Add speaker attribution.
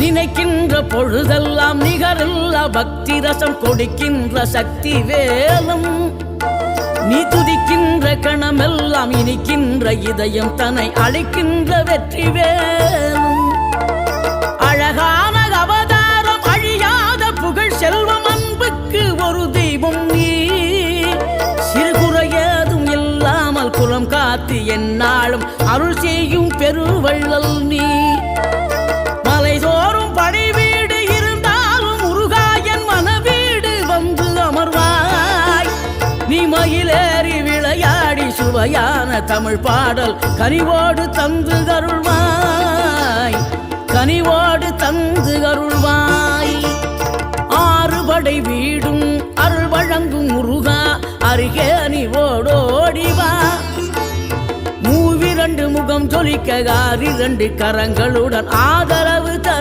Speaker 1: நினைக்கின்ற பொழுதெல்லாம் நிகரில்லா பக்தி ரசம் கொடுக்கின்ற சக்தி வேலும் நீ துதிக்கின்ற கணமெல்லாம் இனிக்கின்ற இதயம் தன்னை அழைக்கின்ற வெற்றி வேலும் அழகான அவதாரம் அழியாத புகழ் செல்வம் அன்புக்கு ஒரு தெய்வம் நீ சிறுகுறையதும் இல்லாமல் குலம் காத்து எந்நாளும் அருள் செய்யும் பெருவள்ளல் நீ மலைதோறும் படை வீடு இருந்தாலும் முருகாயன் மனவீடு வந்து அமர்வாய் நீ மயிலேறி விளையாடி சுவையான தமிழ் பாடல் கனிவோடு தந்து அருள்வாய் கனிவோடு தந்து அருள்வாய் ஆறுபடை வீடும் அருள் வழங்கும் முருகா அருகே அணிவோடோடிவா மூவிரண்டு முகம் ஜொலிக்க 6 கரங்களுடன் ஆதரவு